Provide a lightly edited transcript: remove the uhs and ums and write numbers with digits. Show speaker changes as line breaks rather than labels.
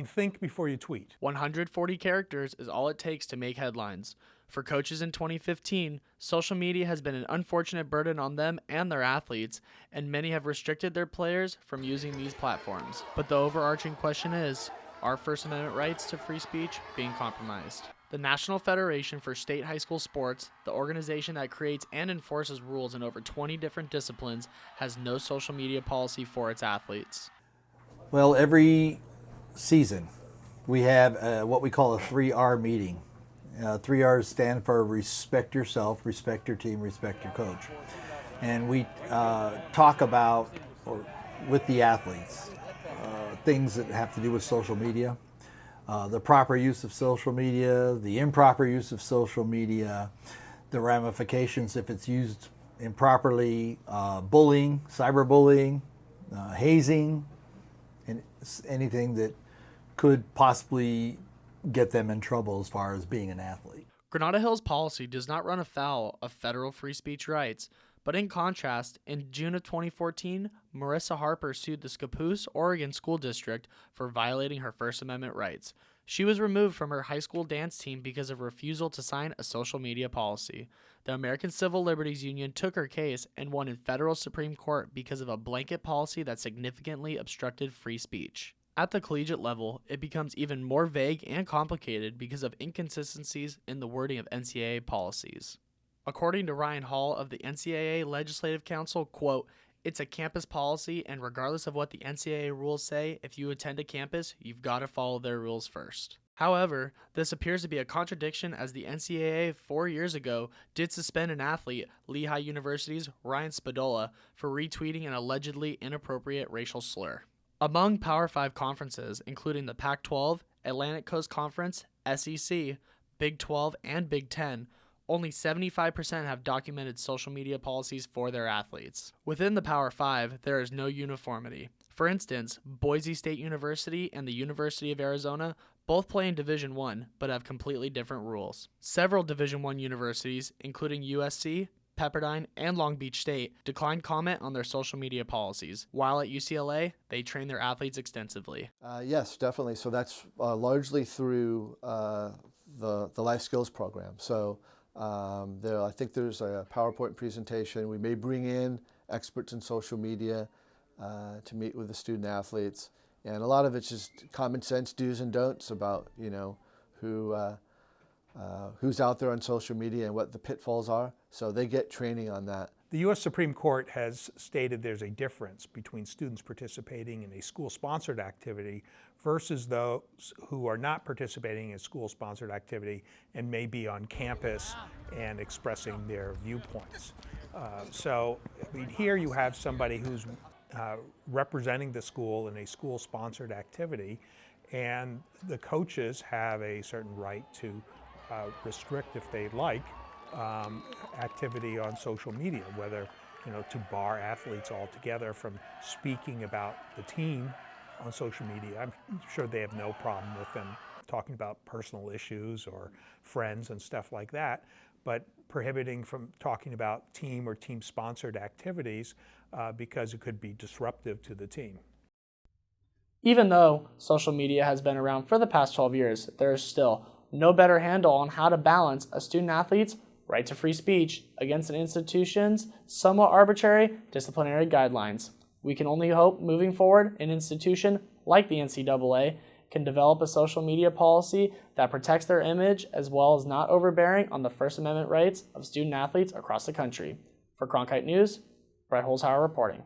Think before you tweet.
140 characters is all it takes to make headlines. For coaches in 2015, social media has been an unfortunate burden on them and their athletes, and many have restricted their players from using these platforms. But the overarching question is, are First Amendment rights to free speech being compromised? The National Federation for State High School Sports, the organization that creates and enforces rules in over 20 different disciplines, has no social media policy for its athletes.
Well, every season we have what we call a 3R meeting. 3Rs stand for respect yourself, respect your team, respect your coach. And we talk about, with the athletes, things that have to do with social media, the proper use of social media, the improper use of social media, the ramifications if it's used improperly, bullying, cyberbullying, hazing, and anything that could possibly get them in trouble as far as being an athlete.
Granada Hill's policy does not run afoul of federal free speech rights, but in contrast, in June of 2014, Marissa Harper sued the Scappoose, Oregon School District for violating her First Amendment rights. She was removed from her high school dance team because of refusal to sign a social media policy. The American Civil Liberties Union took her case and won in federal Supreme Court because of a blanket policy that significantly obstructed free speech. At the collegiate level, it becomes even more vague and complicated because of inconsistencies in the wording of NCAA policies. According to Ryan Hall of the NCAA Legislative Council, quote, "It's a campus policy, and regardless of what the NCAA rules say, if you attend a campus, you've got to follow their rules first." However, this appears to be a contradiction as the NCAA 4 years ago did suspend an athlete, Lehigh University's Ryan Spadola, for retweeting an allegedly inappropriate racial slur. Among Power 5 conferences, including the Pac-12, Atlantic Coast Conference, SEC, Big 12, and Big 10, only 75% have documented social media policies for their athletes. Within the Power 5, there is no uniformity. For instance, Boise State University and the University of Arizona both play in Division I, but have completely different rules. Several Division I universities, including USC, Pepperdine, and Long Beach State, declined comment on their social media policies, while at UCLA, they train their athletes extensively.
Yes, definitely. So that's largely through the life skills program. So I think there's a PowerPoint presentation. We may bring in experts in social media to meet with the student athletes, and a lot of it's just common sense do's and don'ts about who's out there on social media and what the pitfalls are. So they get training on that.
The U.S. Supreme Court has stated there's a difference between students participating in a school-sponsored activity versus those who are not participating in school-sponsored activity and may be on campus and expressing their viewpoints. Here you have somebody who's representing the school in a school-sponsored activity, and the coaches have a certain right to restrict, if they like, activity on social media, whether to bar athletes altogether from speaking about the team on social media. I'm sure they have no problem with them talking about personal issues or friends and stuff like that, but prohibiting from talking about team or team-sponsored activities because it could be disruptive to the team.
Even though social media has been around for the past 12 years, there is still no better handle on how to balance a student athlete's right to free speech against an institution's somewhat arbitrary disciplinary guidelines. We can only hope moving forward an institution like the NCAA can develop a social media policy that protects their image as well as not overbearing on the First Amendment rights of student athletes across the country. For Cronkite News, Brett Holzhauer reporting.